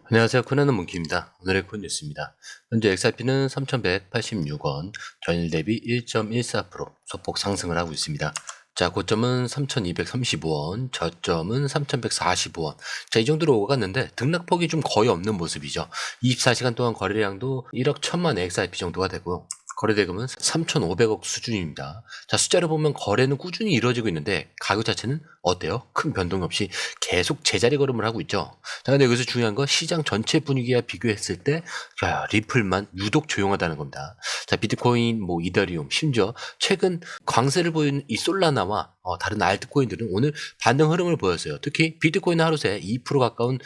안녕하세요. 코난의 몽키입니다. 오늘의 콘 뉴스입니다. 현재 XRP는 3,186원, 전일 대비 1.14% 소폭 상승을 하고 있습니다. 자, 고점은 3,235원, 저점은 3,145원. 자, 이 정도로 오갔는데 등락폭이 좀 거의 없는 모습이죠. 24시간 동안 거래량도 1억 1천만 XRP 정도가 되고요. 거래대금은 3,500억 수준입니다. 자, 숫자를 보면 거래는 꾸준히 이루어지고 있는데 가격 자체는 어때요? 큰 변동 없이 계속 제자리 걸음을 하고 있죠. 자, 근데 여기서 중요한 건 시장 전체 분위기와 비교했을 때 리플만 유독 조용하다는 겁니다. 자, 비트코인, 이더리움, 심지어 최근 광세를 보이는 이 솔라나와 다른 알트코인들은 오늘 반등 흐름을 보였어요. 특히 비트코인은 하루 새 2% 가까운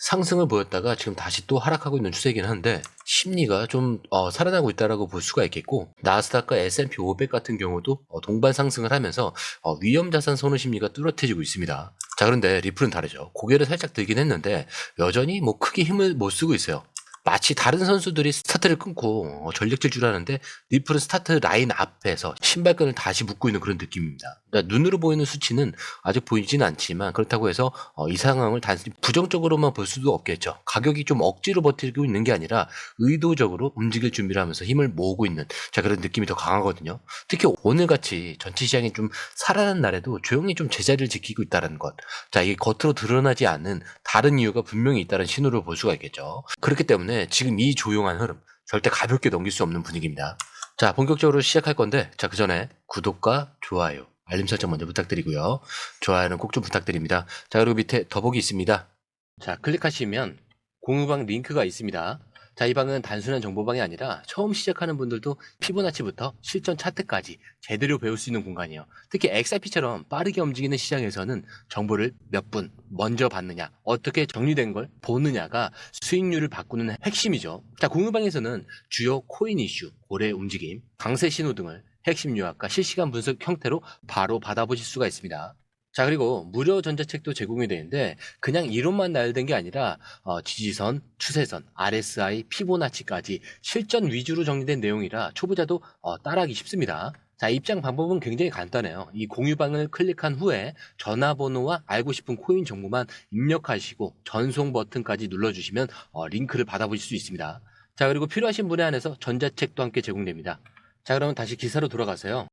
상승을 보였다가 지금 다시 또 하락하고 있는 추세이긴 한데 심리가 좀 살아나고 있다라고 볼 수가 있겠고, 나스닥과 S&P 500 같은 경우도 동반 상승을 하면서 위험자산 선호 심리가 뚜렷해지고 있습니다. 자, 그런데 리플은 다르죠. 고개를 살짝 들긴 했는데 여전히 크게 힘을 못 쓰고 있어요. 마치 다른 선수들이 스타트를 끊고 전력 질주하는데 리플은 스타트 라인 앞에서 신발끈을 다시 묶고 있는 그런 느낌입니다. 그러니까 눈으로 보이는 수치는 아직 보이지는 않지만 그렇다고 해서 이 상황을 단순히 부정적으로만 볼 수도 없겠죠. 가격이 좀 억지로 버티고 있는 게 아니라 의도적으로 움직일 준비를 하면서 힘을 모으고 있는 그런 느낌이 더 강하거든요. 특히 오늘같이 전체 시장이 좀 살아난 날에도 조용히 좀 제자리를 지키고 있다는 것. 자, 이게 겉으로 드러나지 않는 다른 이유가 분명히 있다는 신호를 볼 수가 있겠죠. 그렇기 때문에 지금 이 조용한 흐름 절대 가볍게 넘길 수 없는 분위기입니다. 자, 본격적으로 시작할 건데, 자, 그 전에 구독과 좋아요, 알림 설정 먼저 부탁드리고요. 좋아요는 꼭 좀 부탁드립니다. 자, 그리고 밑에 더보기 있습니다. 자, 클릭하시면 공유방 링크가 있습니다. 자, 이 방은 단순한 정보방이 아니라 처음 시작하는 분들도 피보나치부터 실전 차트까지 제대로 배울 수 있는 공간이에요. 특히 XRP처럼 빠르게 움직이는 시장에서는 정보를 몇 분 먼저 받느냐, 어떻게 정리된 걸 보느냐가 수익률을 바꾸는 핵심이죠. 자, 공유방에서는 주요 코인 이슈, 고래 움직임, 강세 신호 등을 핵심 요약과 실시간 분석 형태로 바로 받아보실 수가 있습니다. 자, 그리고 무료 전자책도 제공이 되는데 그냥 이론만 나열된 게 아니라 지지선, 추세선, RSI, 피보나치까지 실전 위주로 정리된 내용이라 초보자도 따라하기 쉽습니다. 자, 입장 방법은 굉장히 간단해요. 이 공유방을 클릭한 후에 전화번호와 알고 싶은 코인 정보만 입력하시고 전송 버튼까지 눌러주시면 링크를 받아보실 수 있습니다. 자, 그리고 필요하신 분에 한해서 전자책도 함께 제공됩니다. 자, 그러면 다시 기사로 돌아가세요.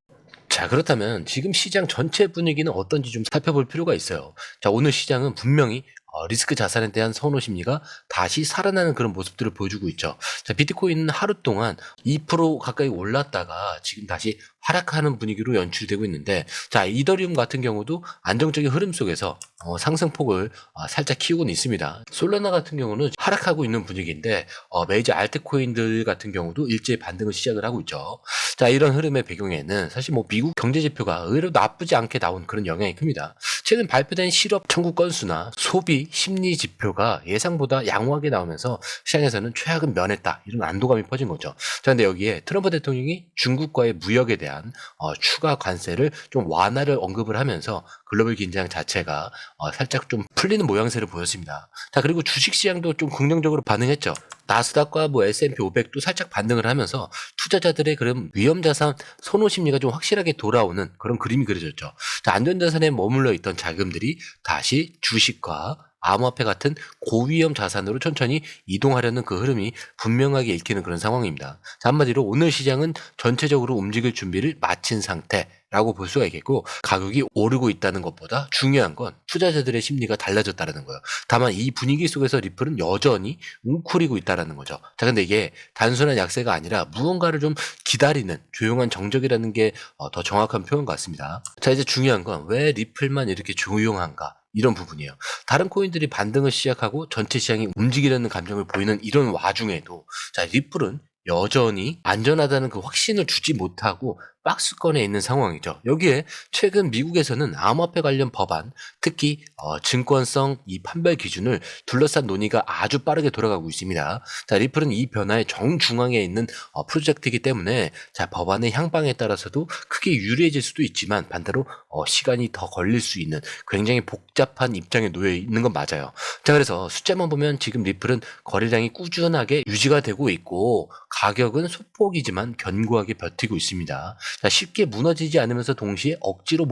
자, 그렇다면 지금 시장 전체 분위기는 어떤지 좀 살펴볼 필요가 있어요. 자, 오늘 시장은 분명히 리스크 자산에 대한 선호 심리가 다시 살아나는 그런 모습들을 보여주고 있죠. 자, 비트코인은 하루 동안 2% 가까이 올랐다가 지금 다시 하락하는 분위기로 연출되고 있는데, 자, 이더리움 같은 경우도 안정적인 흐름 속에서 상승폭을 살짝 키우고는 있습니다. 솔라나 같은 경우는 하락하고 있는 분위기인데 메이저 알트코인들 같은 경우도 일제히 반등을 시작을 하고 있죠. 자, 이런 흐름의 배경에는 사실 미국 경제 지표가 의외로 나쁘지 않게 나온 그런 영향이 큽니다. 최근 발표된 실업 청구 건수나 소비 심리 지표가 예상보다 양호하게 나오면서 시장에서는 최악은 면했다, 이런 안도감이 퍼진 거죠. 자, 근데 여기에 트럼프 대통령이 중국과의 무역에 대한 추가 관세를 좀 완화를 언급을 하면서 글로벌 긴장 자체가 살짝 좀 풀리는 모양새를 보였습니다. 자, 그리고 주식시장도 좀 긍정적으로 반응했죠. 나스닥과 S&P 500도 살짝 반등을 하면서 투자자들의 그런 위험자산 선호 심리가 좀 확실하게 돌아오는 그런 그림이 그려졌죠. 자, 안전자산에 머물러 있던 자금들이 다시 주식과 암호화폐 같은 고위험 자산으로 천천히 이동하려는 그 흐름이 분명하게 읽히는 그런 상황입니다. 자, 한마디로 오늘 시장은 전체적으로 움직일 준비를 마친 상태라고 볼 수가 있겠고, 가격이 오르고 있다는 것보다 중요한 건 투자자들의 심리가 달라졌다는 거예요. 다만 이 분위기 속에서 리플은 여전히 웅크리고 있다는 거죠. 자, 근데 이게 단순한 약세가 아니라 무언가를 좀 기다리는 조용한 정적이라는 게 더 정확한 표현 같습니다. 자, 이제 중요한 건 왜 리플만 이렇게 조용한가, 이런 부분이에요. 다른 코인들이 반등을 시작하고 전체 시장이 움직이려는 감정을 보이는 이런 와중에도 자, 리플은 여전히 안전하다는 그 확신을 주지 못하고 박스권에 있는 상황이죠. 여기에 최근 미국에서는 암호화폐 관련 법안, 특히 증권성 이 판별 기준을 둘러싼 논의가 아주 빠르게 돌아가고 있습니다. 자, 리플은 이 변화의 정중앙에 있는 프로젝트이기 때문에 자, 법안의 향방에 따라서도 크게 유리해질 수도 있지만 반대로 시간이 더 걸릴 수 있는 굉장히 복잡한 입장에 놓여 있는 건 맞아요. 자, 그래서 숫자만 보면 지금 리플은 거래량이 꾸준하게 유지가 되고 있고 가격은 소폭이지만 견고하게 버티고 있습니다. 자, 쉽게 무너지지 않으면서 동시에 억지로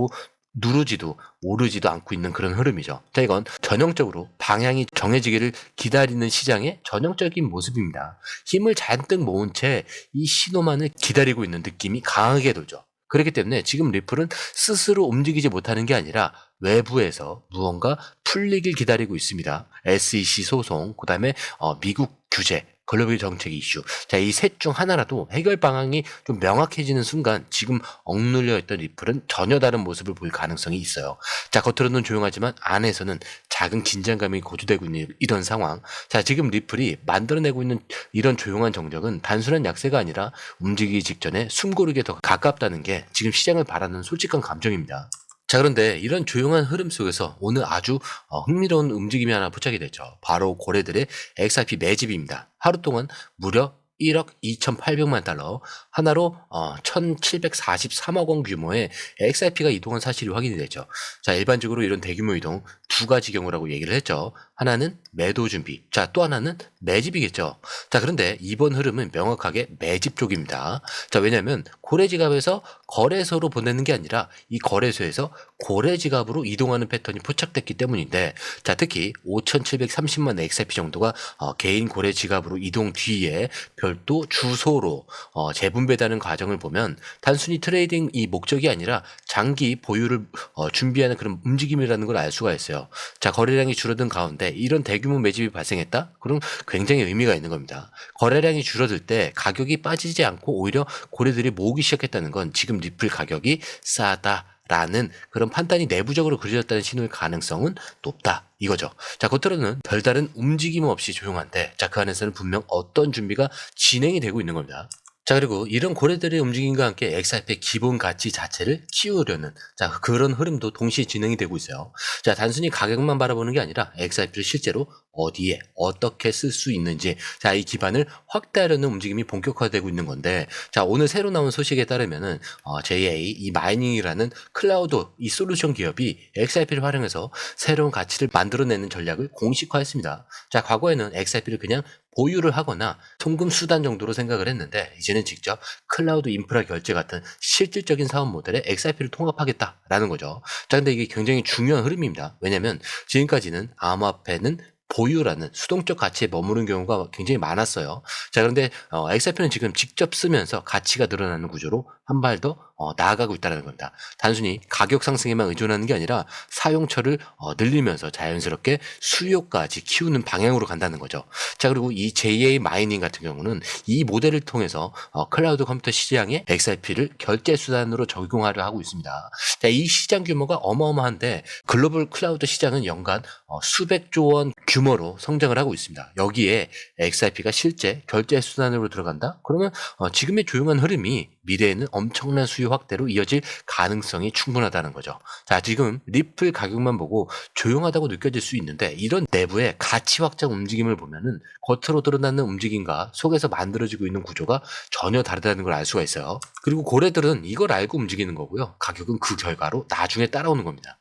누르지도 오르지도 않고 있는 그런 흐름이죠. 자, 이건 전형적으로 방향이 정해지기를 기다리는 시장의 전형적인 모습입니다. 힘을 잔뜩 모은 채 이 신호만을 기다리고 있는 느낌이 강하게 돌죠. 그렇기 때문에 지금 리플은 스스로 움직이지 못하는 게 아니라 외부에서 무언가 풀리길 기다리고 있습니다. SEC 소송, 그 다음에 미국 규제, 글로벌 정책 이슈. 자, 이 셋 중 하나라도 해결 방향이 좀 명확해지는 순간 지금 억눌려 있던 리플은 전혀 다른 모습을 보일 가능성이 있어요. 자, 겉으로는 조용하지만 안에서는 작은 긴장감이 고조되고 있는 이런 상황. 자, 지금 리플이 만들어내고 있는 이런 조용한 정적은 단순한 약세가 아니라 움직이기 직전에 숨고르기에 더 가깝다는 게 지금 시장을 바라는 솔직한 감정입니다. 자, 그런데 이런 조용한 흐름 속에서 오늘 아주 흥미로운 움직임이 하나 포착이 됐죠. 바로 고래들의 XRP 매집입니다. 하루 동안 무려 1억 2,800만 달러, 하나로 1,743억 원 규모의 XRP가 이동한 사실이 확인이 되죠. 자, 일반적으로 이런 대규모 이동 두 가지 경우라고 얘기를 했죠. 하나는 매도 준비, 자, 또 하나는 매집이겠죠. 자, 그런데 이번 흐름은 명확하게 매집 쪽입니다. 자, 왜냐하면 고래지갑에서 거래소로 보내는 게 아니라 이 거래소에서 고래지갑으로 이동하는 패턴이 포착됐기 때문인데, 자, 특히 5,730만 XRP 정도가 개인 고래지갑으로 이동 뒤에 별도 주소로 재분배되는 과정을 보면 단순히 트레이딩 이 목적이 아니라 장기 보유를 준비하는 그런 움직임이라는 걸 알 수가 있어요. 자, 거래량이 줄어든 가운데 이런 대규모 매집이 발생했다? 그럼 굉장히 의미가 있는 겁니다. 거래량이 줄어들 때 가격이 빠지지 않고 오히려 고래들이 모으기 시작했다는 건 지금 리플 가격이 싸다라는 그런 판단이 내부적으로 그려졌다는 신호일 가능성은 높다 이거죠. 자, 겉으로는 별다른 움직임 없이 조용한데, 자, 그 안에서는 분명 어떤 준비가 진행이 되고 있는 겁니다. 자, 그리고 이런 고래들의 움직임과 함께 XRP의 기본 가치 자체를 키우려는, 자, 그런 흐름도 동시에 진행이 되고 있어요. 자, 단순히 가격만 바라보는 게 아니라 XRP를 실제로 어디에 어떻게 쓸 수 있는지, 자, 이 기반을 확대하려는 움직임이 본격화되고 있는 건데, 자, 오늘 새로 나온 소식에 따르면은 JA 이 마이닝이라는 클라우드 이 솔루션 기업이 XRP를 활용해서 새로운 가치를 만들어내는 전략을 공식화했습니다. 자, 과거에는 XRP를 그냥 보유를 하거나 송금 수단 정도로 생각을 했는데, 이제는 직접 클라우드 인프라 결제 같은 실질적인 사업 모델에 XRP를 통합하겠다라는 거죠. 자, 근데 이게 굉장히 중요한 흐름입니다. 왜냐면 지금까지는 암호화폐는 보유라는 수동적 가치에 머무른 경우가 굉장히 많았어요. 자, 그런데 XRP는 지금 직접 쓰면서 가치가 늘어나는 구조로 한 발 더 나아가고 있다는 겁니다. 단순히 가격 상승에만 의존하는 게 아니라 사용처를 늘리면서 자연스럽게 수요까지 키우는 방향으로 간다는 거죠. 자, 그리고 이 JA 마이닝 같은 경우는 이 모델을 통해서 클라우드 컴퓨터 시장에 XRP를 결제 수단으로 적용하려 하고 있습니다. 자, 이 시장 규모가 어마어마한데 글로벌 클라우드 시장은 연간 수백조 원 규모로 성장을 하고 있습니다. 여기에 XRP가 실제 결제 수단으로 들어간다? 그러면 지금의 조용한 흐름이 미래에는 엄청난 수요 확대로 이어질 가능성이 충분하다는 거죠. 자, 지금 리플 가격만 보고 조용하다고 느껴질 수 있는데, 이런 내부의 가치 확장 움직임을 보면은 겉으로 드러나는 움직임과 속에서 만들어지고 있는 구조가 전혀 다르다는 걸 알 수가 있어요. 그리고 고래들은 이걸 알고 움직이는 거고요. 가격은 그 결과로 나중에 따라오는 겁니다.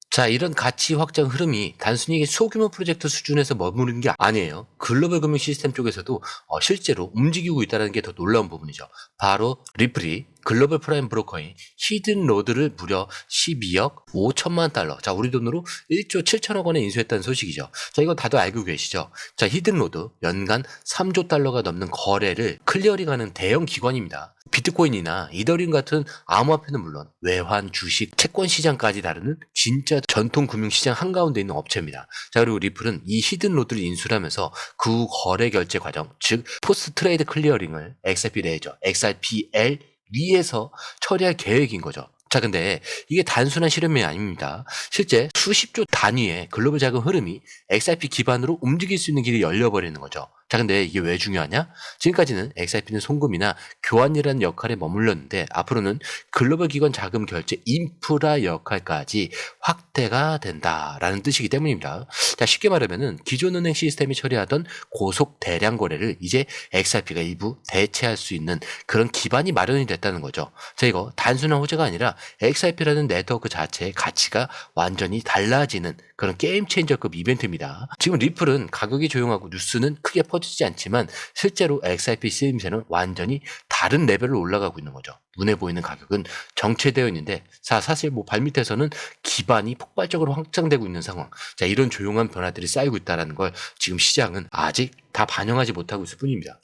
자, 이런 가치 확장 흐름이 단순히 소규모 프로젝트 수준에서 머무르는 게 아니에요. 글로벌 금융 시스템 쪽에서도 실제로 움직이고 있다는 게 더 놀라운 부분이죠. 바로 리플이 글로벌 프라임 브로커인 히든로드를 무려 12억 5천만 달러, 자, 우리 돈으로 1조 7천억 원에 인수했다는 소식이죠. 자, 이거 다들 알고 계시죠? 자, 히든로드 연간 3조 달러가 넘는 거래를 클리어링하는 대형 기관입니다. 비트코인이나 이더리움 같은 암호화폐는 물론 외환, 주식, 채권 시장까지 다루는 진짜 전통 금융시장 한가운데 있는 업체입니다. 자, 그리고 리플은 이 히든로드를 인수를 하면서 그 거래 결제 과정, 즉 포스트 트레이드 클리어링을 XRP 레이저, XRPL 위에서 처리할 계획인 거죠. 자, 근데 이게 단순한 실험이 아닙니다. 실제 수십조 단위의 글로벌 자금 흐름이 XRP 기반으로 움직일 수 있는 길이 열려버리는 거죠. 자, 근데 이게 왜 중요하냐? 지금까지는 XRP는 송금이나 교환이라는 역할에 머물렀는데, 앞으로는 글로벌 기관 자금 결제 인프라 역할까지 확대가 된다라는 뜻이기 때문입니다. 자, 쉽게 말하면은 기존 은행 시스템이 처리하던 고속 대량 거래를 이제 XRP가 일부 대체할 수 있는 그런 기반이 마련이 됐다는 거죠. 자, 이거 단순한 호재가 아니라 XRP라는 네트워크 자체의 가치가 완전히 달라지는 그런 게임 체인저급 이벤트입니다. 지금 리플은 가격이 조용하고 뉴스는 크게 퍼지고 꺼지지 않지만 실제로 XRP 쓰임새는 완전히 다른 레벨로 올라가고 있는 거죠. 눈에 보이는 가격은 정체되어 있는데 사실 뭐 발밑에서는 기반이 폭발적으로 확장되고 있는 상황. 자, 이런 조용한 변화들이 쌓이고 있다는 걸 지금 시장은 아직 다 반영하지 못하고 있을 뿐입니다.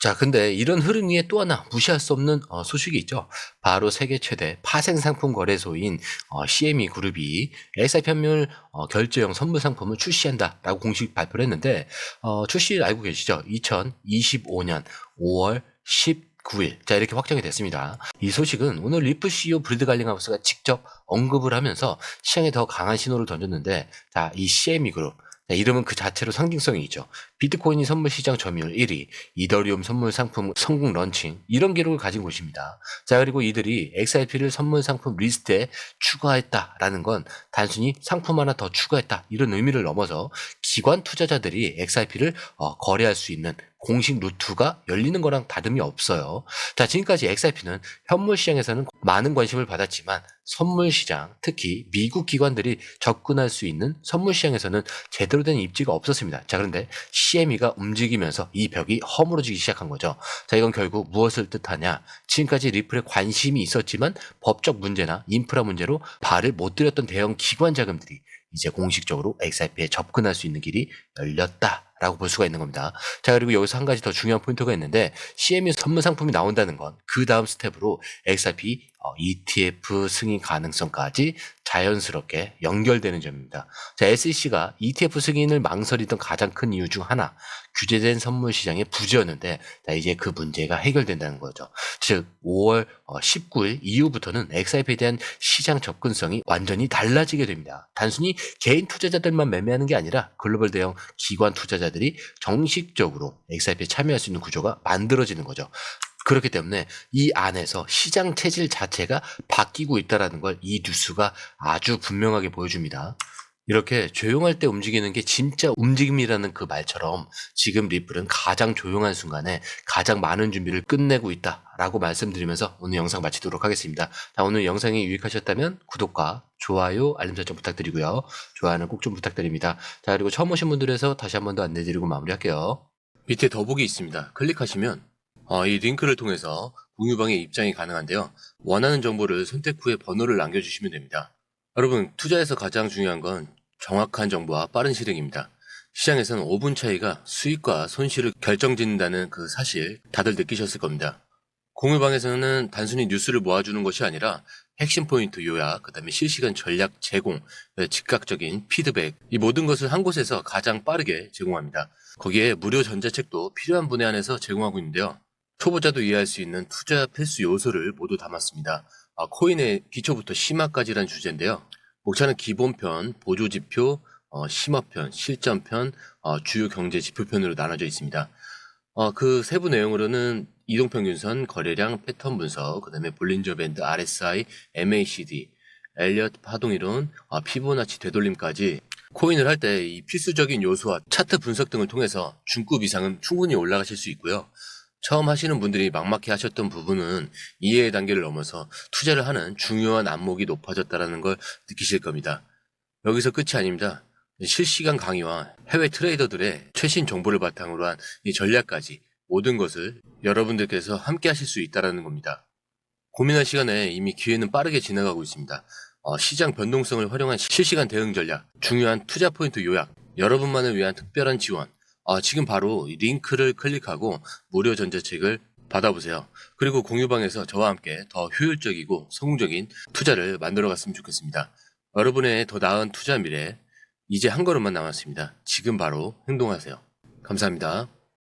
자, 근데 이런 흐름 위에 또 하나 무시할 수 없는 소식이 있죠. 바로 세계 최대 파생상품 거래소인 CME 그룹이 XRP 환율 결제형 선물 상품을 출시한다라고 공식 발표를 했는데 출시를 알고 계시죠? 2025년 5월 19일. 자, 이렇게 확정이 됐습니다. 이 소식은 오늘 리플 CEO 브리드 갈링하우스가 직접 언급을 하면서 시장에 더 강한 신호를 던졌는데, 자, 이 CME 그룹. 자, 이름은 그 자체로 상징성이 있죠. 비트코인이 선물 시장 점유율 1위, 이더리움 선물 상품 성공 런칭, 이런 기록을 가진 곳입니다. 자, 그리고 이들이 XRP를 선물 상품 리스트에 추가했다라는 건 단순히 상품 하나 더 추가했다, 이런 의미를 넘어서 기관 투자자들이 XRP를 거래할 수 있는 공식 루트가 열리는 거랑 다름이 없어요. 자, 지금까지 XRP는 현물 시장에서는 많은 관심을 받았지만 선물 시장, 특히 미국 기관들이 접근할 수 있는 선물 시장에서는 제대로 된 입지가 없었습니다. 자, 그런데 CME가 움직이면서 이 벽이 허물어지기 시작한 거죠. 자, 이건 결국 무엇을 뜻하냐? 지금까지 리플에 관심이 있었지만 법적 문제나 인프라 문제로 발을 못 들였던 대형 기관 자금들이 이제 공식적으로 XRP에 접근할 수 있는 길이 열렸다라고 볼 수가 있는 겁니다. 자, 그리고 여기서 한 가지 더 중요한 포인트가 있는데, CME 선물 상품이 나온다는 건 그 다음 스텝으로 XRP ETF 승인 가능성까지 자연스럽게 연결되는 점입니다. 자, SEC가 ETF 승인을 망설이던 가장 큰 이유 중 하나, 규제된 선물 시장의 부재였는데, 자, 이제 그 문제가 해결된다는 거죠. 즉 5월 19일 이후부터는 XRP에 대한 시장 접근성이 완전히 달라지게 됩니다. 단순히 개인 투자자들만 매매하는 게 아니라 글로벌 대형 기관 투자자들이 정식적으로 XRP에 참여할 수 있는 구조가 만들어지는 거죠. 그렇기 때문에 이 안에서 시장 체질 자체가 바뀌고 있다는 걸 이 뉴스가 아주 분명하게 보여줍니다. 이렇게 조용할 때 움직이는 게 진짜 움직임이라는 그 말처럼 지금 리플은 가장 조용한 순간에 가장 많은 준비를 끝내고 있다라고 말씀드리면서 오늘 영상 마치도록 하겠습니다. 자, 오늘 영상이 유익하셨다면 구독과 좋아요, 알림 설정 부탁드리고요. 좋아요는 꼭 좀 부탁드립니다. 자, 그리고 처음 오신 분들에서 다시 한 번 더 안내드리고 마무리할게요. 밑에 더보기 있습니다. 클릭하시면 이 링크를 통해서 공유방에 입장이 가능한데요. 원하는 정보를 선택 후에 번호를 남겨주시면 됩니다. 여러분, 투자에서 가장 중요한 건 정확한 정보와 빠른 실행입니다. 시장에서는 5분 차이가 수익과 손실을 결정짓는다는 그 사실 다들 느끼셨을 겁니다. 공유방에서는 단순히 뉴스를 모아주는 것이 아니라 핵심 포인트 요약, 그 다음에 실시간 전략 제공, 즉각적인 피드백, 이 모든 것을 한 곳에서 가장 빠르게 제공합니다. 거기에 무료 전자책도 필요한 분야 안에서 제공하고 있는데요. 초보자도 이해할 수 있는 투자 필수 요소를 모두 담았습니다. 코인의 기초부터 심화까지란 주제인데요. 목차는 기본편, 보조지표, 심화편, 실전편, 주요 경제 지표편으로 나눠져 있습니다. 그 세부 내용으로는 이동평균선, 거래량, 패턴 분석, 그 다음에 볼린저 밴드, RSI, MACD, 엘리엇 파동이론, 피보나치 되돌림까지 코인을 할 때 이 필수적인 요소와 차트 분석 등을 통해서 중급 이상은 충분히 올라가실 수 있고요. 처음 하시는 분들이 막막해 하셨던 부분은 이해의 단계를 넘어서 투자를 하는 중요한 안목이 높아졌다는 걸 느끼실 겁니다. 여기서 끝이 아닙니다. 실시간 강의와 해외 트레이더들의 최신 정보를 바탕으로 한 이 전략까지 모든 것을 여러분들께서 함께 하실 수 있다는 겁니다. 고민할 시간에 이미 기회는 빠르게 지나가고 있습니다. 시장 변동성을 활용한 실시간 대응 전략, 중요한 투자 포인트 요약, 여러분만을 위한 특별한 지원, 지금 바로 링크를 클릭하고 무료 전자책을 받아보세요. 그리고 공유방에서 저와 함께 더 효율적이고 성공적인 투자를 만들어 갔으면 좋겠습니다. 여러분의 더 나은 투자 미래, 이제 한 걸음만 남았습니다. 지금 바로 행동하세요. 감사합니다.